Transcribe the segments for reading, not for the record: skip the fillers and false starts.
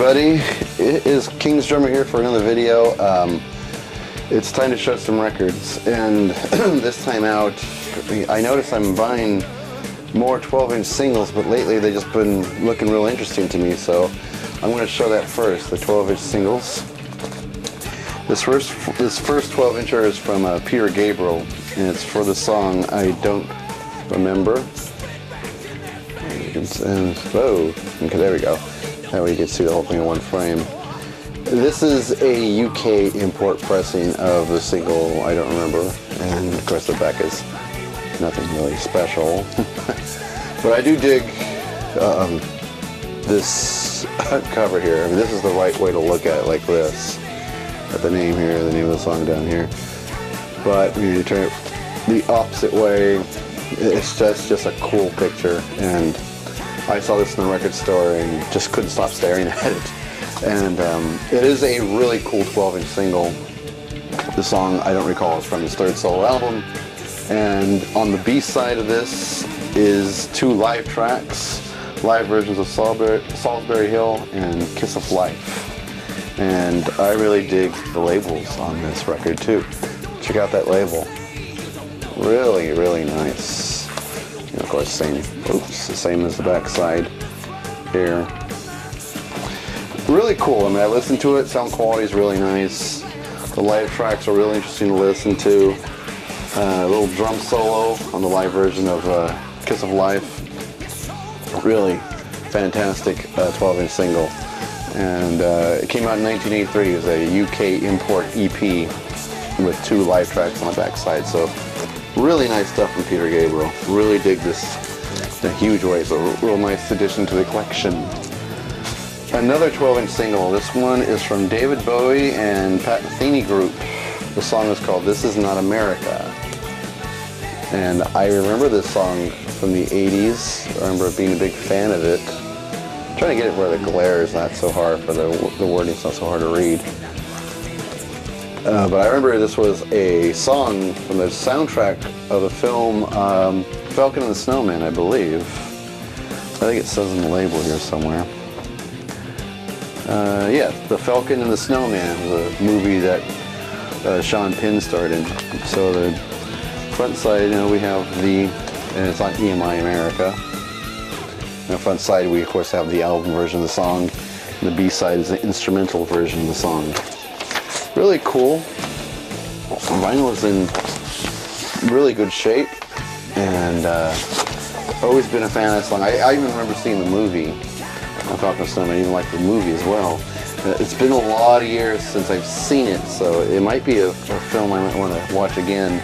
everybody, it is King's Drummer here for another video. It's time to show some records, and this time out I notice I'm buying more 12-inch singles, but lately they've just been looking real interesting to me, so I'm going to show that first, the 12-inch singles. This first 12-incher is from Peter Gabriel, and it's for the song I Don't Remember. Whoa, okay, there we go. That way you can see the whole thing in one frame. This is a UK import pressing of the single I Don't Remember, and of course the back is nothing really special. But I do dig this cover here. I mean, this is the right way to look at it, like this. Got the name here, the name of the song down here. But when you turn it the opposite way, it's just a cool picture, and I saw this in the record store and just couldn't stop staring at it. And it is a really cool 12-inch single. The song, I don't recall, is from his third solo album. And on the B side of this is 2 live tracks, live versions of Salisbury Hill and Kiss of Life. And I really dig the labels on this record too. Check out that label. Really, really nice. And of course, the same as the back side here. Really cool. I mean, I listened to it. Sound quality is really nice. The live tracks are really interesting to listen to. A little drum solo on the live version of Kiss of Life. Really fantastic 12-inch single. And it came out in 1983 as a UK import EP with 2 live tracks on the back side. So really nice stuff from Peter Gabriel. Really dig this in a huge way. It's a real nice addition to the collection. Another 12-inch single. This one is from David Bowie and Pat Metheny Group. The song is called This Is Not America. And I remember this song from the 80s. I remember being a big fan of it. I'm trying to get it where the glare is not so hard, for the wording's not so hard to read. But I remember this was a song from the soundtrack of the film Falcon and the Snowman, I believe. I think it says in the label here somewhere. Yeah, The Falcon and the Snowman was a movie that Sean Penn starred in. So the front side, we have and it's on EMI America. On the front side, we of course have the album version of the song. And the B side is the instrumental version of the song. Really cool. Vinyl is in really good shape, and always been a fan of that song. I even remember seeing the movie. I'm talking to someone, I even like the movie as well. It's been a lot of years since I've seen it, so it might be a film I might want to watch again.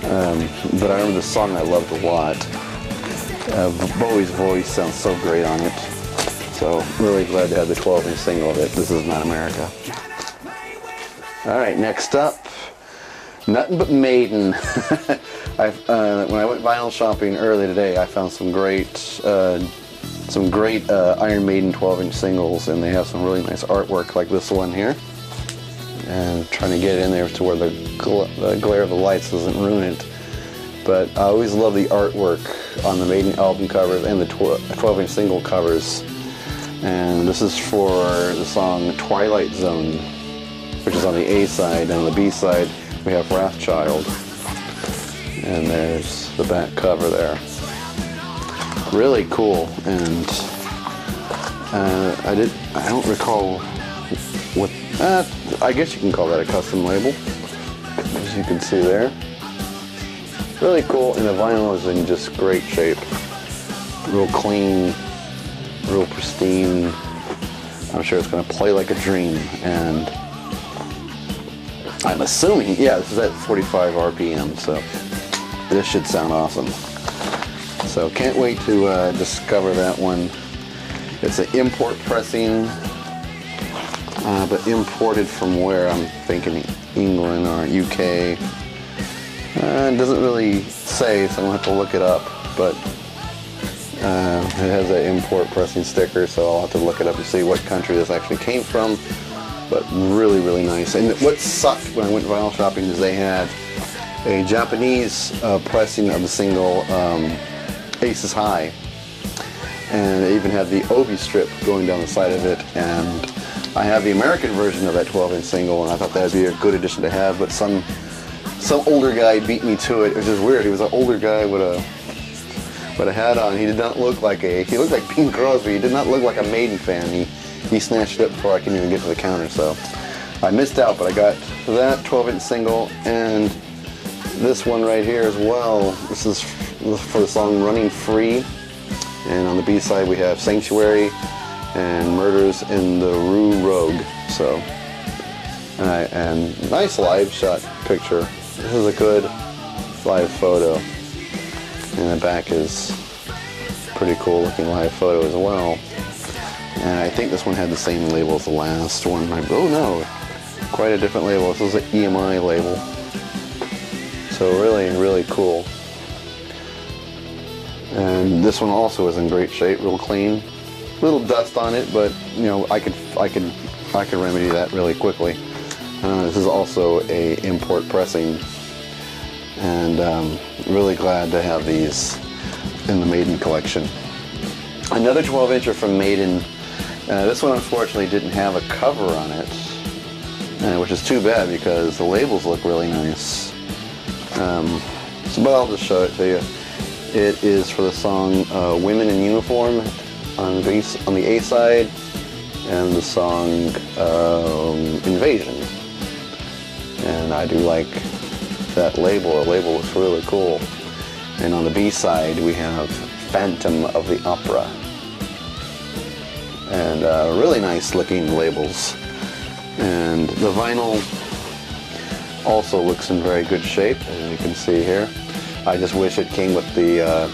But I remember the song I loved a lot. Bowie's voice sounds so great on it. So really glad to have the 12-inch single of it. This Is Not America. Alright, next up, Nothing But Maiden. When I went vinyl shopping early today, I found some great Iron Maiden 12-inch singles, and they have some really nice artwork like this one here. And trying to get it in there to where the glare of the lights doesn't ruin it. But I always love the artwork on the Maiden album covers and the 12-inch single covers. And this is for the song Twilight Zone, which is on the A side, and on the B side we have Wrathchild. And there's the back cover there. Really cool, and I don't recall what, I guess you can call that a custom label, as you can see there. Really cool, and the vinyl is in just great shape. Real clean, real pristine. I'm sure it's going to play like a dream, and I'm assuming, yeah, this is at 45 RPM, so this should sound awesome. So can't wait to discover that one. It's an import pressing, but imported from where? I'm thinking England or UK. It doesn't really say, so I'm going to have to look it up, but it has an import pressing sticker, so I'll have to look it up and see what country this actually came from. But really, really nice. And what sucked when I went vinyl shopping is they had a Japanese pressing of the single Aces High. and it even had the Obi strip going down the side of it, and I have the American version of that 12-inch single, and I thought that would be a good addition to have, but some older guy beat me to it. It was just weird. He was an older guy with a hat on. He did not look like he looked like Bing Crosby. He did not look like a Maiden fan. He snatched it up before I could even get to the counter, so I missed out, but I got that 12-inch single, and this one right here as well. This is for the song Running Free, and on the B-side we have Sanctuary and Murders in the Rue Rogue. So, and nice live shot picture. This is a good live photo, and the back is pretty cool looking live photo as well. And I think this one had the same label as the last one. Oh no, quite a different label. This is an EMI label. So really, really cool. And this one also is in great shape, real clean. Little dust on it, but you know, I could remedy that really quickly. This is also a import pressing, and really glad to have these in the Maiden collection. Another 12-incher from Maiden. This one unfortunately didn't have a cover on it, which is too bad because the labels look really nice. But I'll just show it to you. It is for the song Women in Uniform on the A side, and the song Invasion. And I do like that label. The label looks really cool. And on the B side we have Phantom of the Opera. And really nice looking labels. And the vinyl also looks in very good shape, as you can see here. I just wish it came with the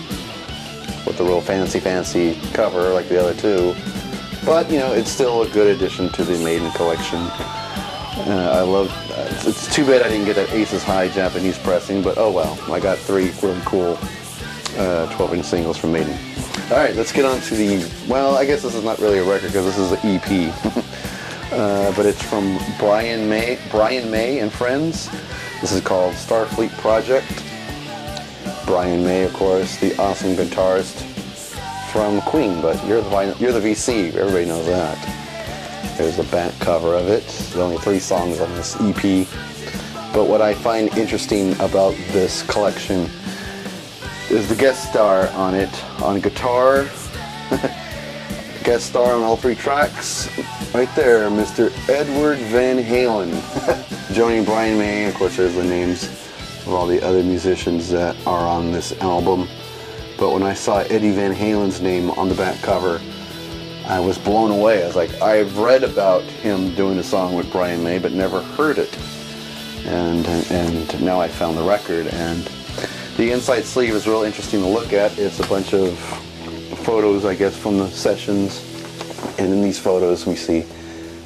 real fancy cover like the other two. But you know, it's still a good addition to the Maiden collection. I love. It's too bad I didn't get that Aces High Japanese pressing, but oh well. I got 3 really cool 12-inch singles from Maiden. All right, let's get on to the. Well, I guess this is not really a record because this is an EP, but it's from Brian May and Friends. This is called Starfleet Project. Brian May, of course, the awesome guitarist from Queen, but you're the VC. Everybody knows that. There's the back cover of it. There's only 3 songs on this EP. But what I find interesting about this collection is the guest star on it. On guitar, guest star on all 3 tracks. Right there, Mr. Edward Van Halen. Joining Brian May, of course, there's the names of all the other musicians that are on this album. But when I saw Eddie Van Halen's name on the back cover, I was blown away. I was like, I've read about him doing a song with Brian May, but never heard it. And now I found the record, and the inside sleeve is real interesting to look at. It's a bunch of photos, I guess, from the sessions. And in these photos we see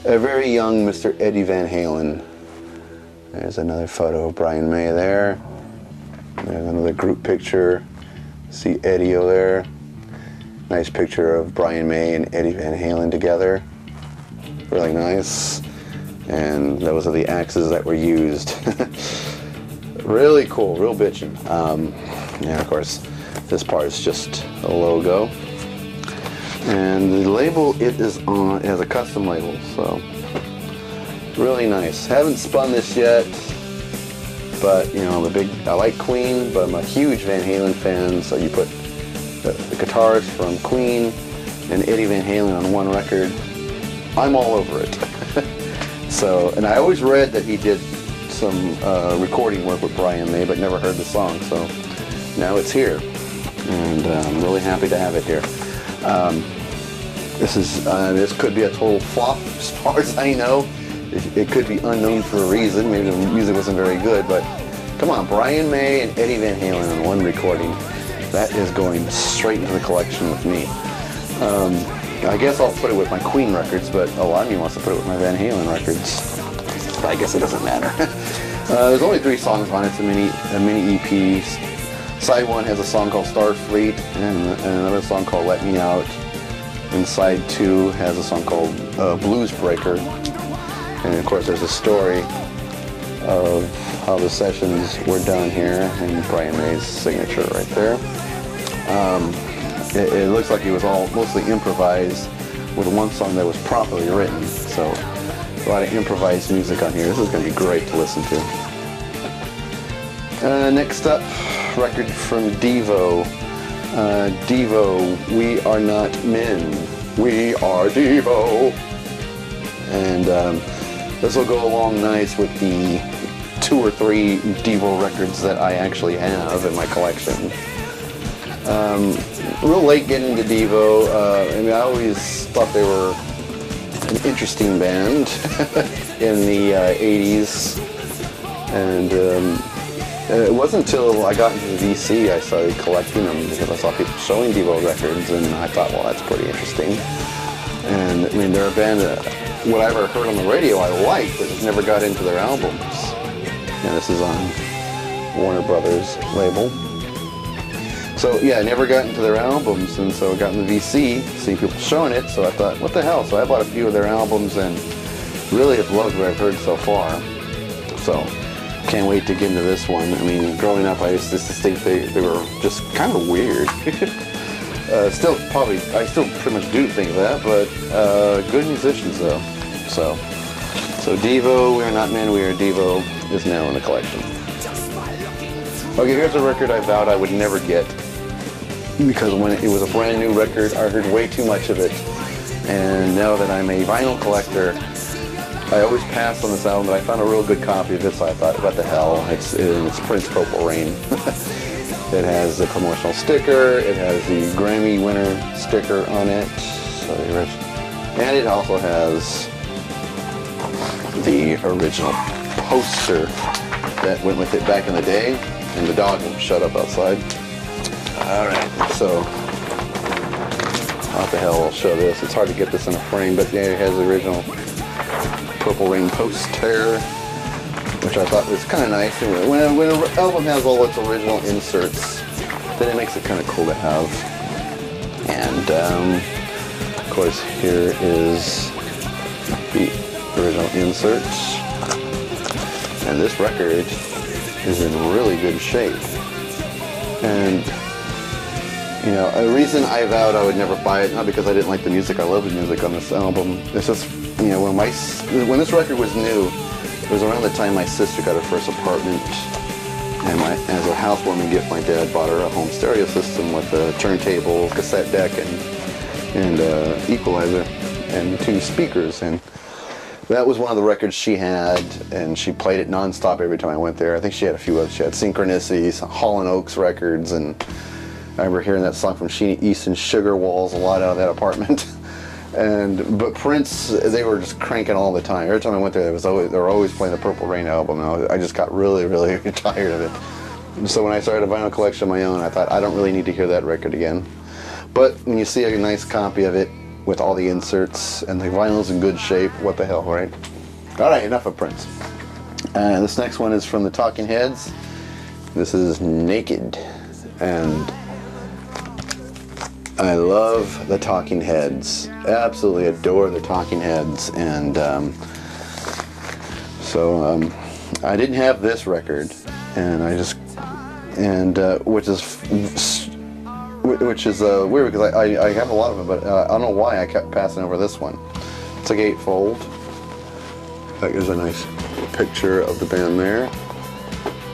a very young Mr. Eddie Van Halen. There's another photo of Brian May there. There's another group picture. See Eddie over there. Nice picture of Brian May and Eddie Van Halen together. Really nice. And those are the axes that were used. Really cool, real bitchin'. Yeah, of course, this part is just a logo. And the label it has a custom label, so really nice. Haven't spun this yet, but you know, I like Queen, but I'm a huge Van Halen fan, so you put the guitars from Queen and Eddie Van Halen on one record, I'm all over it. So, and I always read that he did some recording work with Brian May, but never heard the song, so now it's here, and I'm really happy to have it here. This could be a total flop as far as I know. It could be unknown for a reason. Maybe the music wasn't very good, but come on, Brian May and Eddie Van Halen on one recording. That is going straight into the collection with me. I guess I'll put it with my Queen records, but a lot of you wants to put it with my Van Halen records. But I guess it doesn't matter. There's only 3 songs on it. It's a mini EP. Side 1 has a song called Starfleet and another song called Let Me Out. And side 2 has a song called Blues Breaker. And of course there's a story of how the sessions were done here, and Brian May's signature right there. it looks like it was all mostly improvised, with one song that was properly written. So a lot of improvised music on here. This is going to be great to listen to. Next up, record from Devo. Devo, We Are Not Men. We are Devo. And this will go along nice with the 2 or 3 Devo records that I actually have in my collection. Real late getting into Devo. I mean, I always thought they were an interesting band in the 80s. And it wasn't until I got into the VC I started collecting them, because I saw people showing Devo records, and I thought, well, that's pretty interesting. And I mean, they're a band that whatever I heard on the radio I liked, but just never got into their albums. And this is on Warner Brothers label. So yeah, I never got into their albums, and so I got in the VC, seeing people showing it, so I thought, what the hell? So I bought a few of their albums and really have loved what I've heard so far. So can't wait to get into this one. I mean, growing up, I used to think they were just kind of weird. I still pretty much do think that, but good musicians though. So Devo, We Are Not Men, We Are Devo is now in the collection. Okay, here's a record I vowed I would never get, because when it was a brand new record, I heard way too much of it. And now that I'm a vinyl collector, I always pass on this album, but I found a real good copy of it, so I thought, what the hell, it's Prince Purple Rain. It has a promotional sticker, it has the Grammy winner sticker on it, and it also has the original poster that went with it back in the day, and the dog won't shut up outside. Alright, so how the hell I'll show this? It's hard to get this in a frame, but yeah, it has the original Purple Rain poster, which I thought was kind of nice. When an album has all its original inserts, then it makes it kind of cool to have. And of course, here is the original insert. And this record is in really good shape. And you know, a reason I vowed I would never buy it, not because I didn't like the music, I love the music on this album. It's just, you know, when this record was new, it was around the time my sister got her first apartment, and as a housewarming gift, my dad bought her a home stereo system with a turntable, cassette deck, and equalizer, and 2 speakers. And that was one of the records she had, and she played it non-stop every time I went there. I think she had a few others. She had Synchronicities, Hall & Oates records, and I remember hearing that song from Sheena Easton, Sugar Walls, a lot out of that apartment. But Prince, they were just cranking all the time. Every time I went there, they were always playing the Purple Rain album, and I just got really, really tired of it. So when I started a vinyl collection of my own, I thought, I don't really need to hear that record again. But when you see a nice copy of it with all the inserts and the vinyl's in good shape, what the hell, right? All right, enough of Prince. This next one is from the Talking Heads. This is Naked, and I love the Talking Heads. Absolutely adore the Talking Heads. And I didn't have this record, and which is weird, because I have a lot of them, but I don't know why I kept passing over this one. It's a gatefold. There's a nice picture of the band there.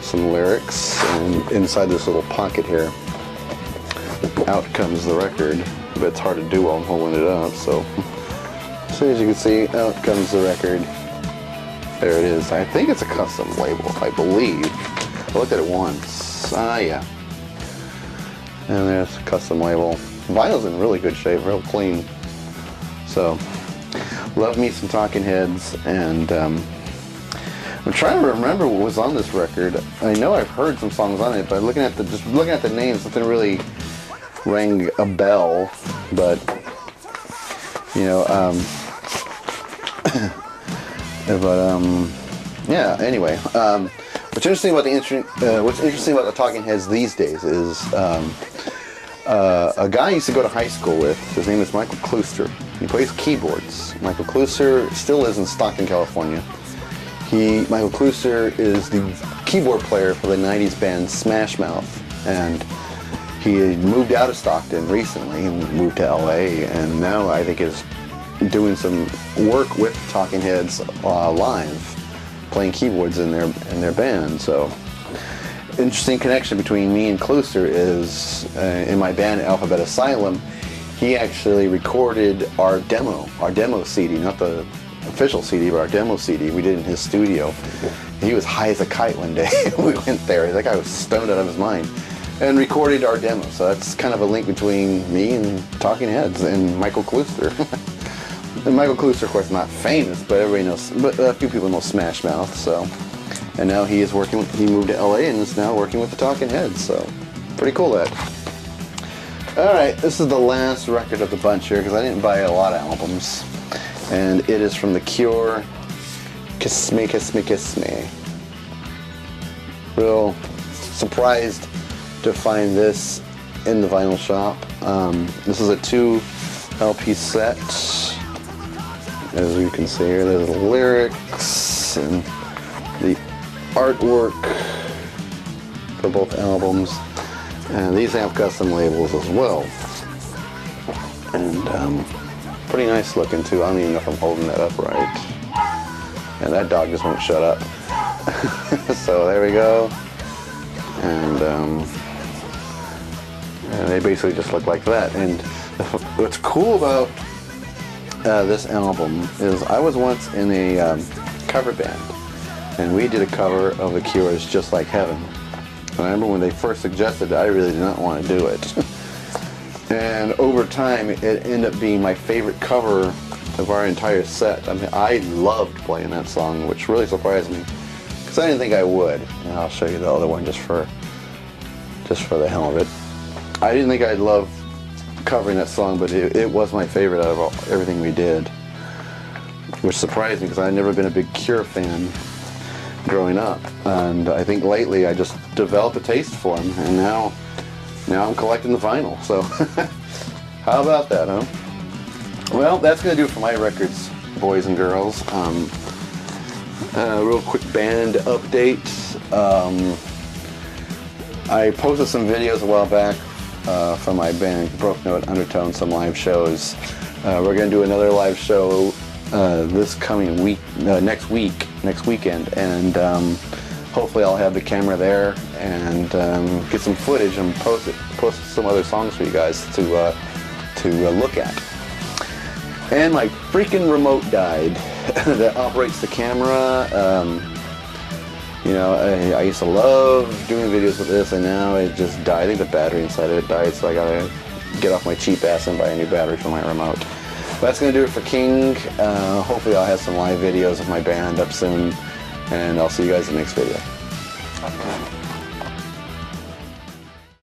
Some lyrics, and inside this little pocket here, out comes the record, but it's hard to do while I'm holding it up. So as you can see, out comes the record. There it is. I think it's a custom label, I believe. I looked at it once. Yeah. And there's a custom label. Vinyl's in really good shape, real clean. So, love me some Talking Heads, and I'm trying to remember what was on this record. I know I've heard some songs on it, but looking at the names, nothing really rang a bell. But you know, yeah. Anyway, what's interesting about the Talking Heads these days is a guy I used to go to high school with. His name is Michael Klooster. He plays keyboards. Michael Klooster still lives in Stockton, California. Michael Klooster is the keyboard player for the '90s band Smash Mouth, and he had moved out of Stockton recently and moved to LA, and now I think is doing some work with Talking Heads live, playing keyboards in their band. So interesting connection between me and Klooster is in my band Alphabet Asylum. He actually recorded our demo CD, not the official CD, but our demo CD we did in his studio. He was high as a kite one day. We went there. That guy was stoned out of his mind, and recorded our demo. So that's kind of a link between me and Talking Heads and Michael Klooster. And Michael Klooster, of course, not famous, but everybody knows. But a few people know Smash Mouth. So, and now he is working. He moved to LA and is now working with the Talking Heads. So, pretty cool that. All right, this is the last record of the bunch here because I didn't buy a lot of albums, and it is from The Cure. Kiss Me, Kiss Me, Kiss Me. Real surprised to find this in the vinyl shop. This is a 2 LP set. As you can see here, there's the lyrics and the artwork for both albums. And these have custom labels as well. And pretty nice looking too. I don't even know if I'm holding that up right. And that dog just won't shut up. So there we go. And they basically just look like that. And what's cool about this album is I was once in a cover band, and we did a cover of The Cure's Just Like Heaven. And I remember when they first suggested it, I really did not want to do it. And over time, it ended up being my favorite cover of our entire set. I mean, I loved playing that song, which really surprised me, because I didn't think I would. And I'll show you the other one just for the hell of it. I didn't think I'd love covering that song, but it was my favorite out of everything we did, which surprised me because I'd never been a big Cure fan growing up, and I think lately I just developed a taste for them, and now I'm collecting the vinyl. So how about that, huh? Well, that's gonna do it for my records, boys and girls. Real quick band update. I posted some videos a while back from my band Broke Note Undertone, some live shows. We're gonna do another live show this coming week, next weekend, and hopefully I'll have the camera there and get some footage and post some other songs for you guys to look at. And my freaking remote died that operates the camera. You know, I used to love doing videos with this, and now it just died. I think the battery inside of it died, so I gotta get off my cheap ass and buy a new battery for my remote. That's going to do it for King. Hopefully I'll have some live videos of my band up soon, and I'll see you guys in the next video.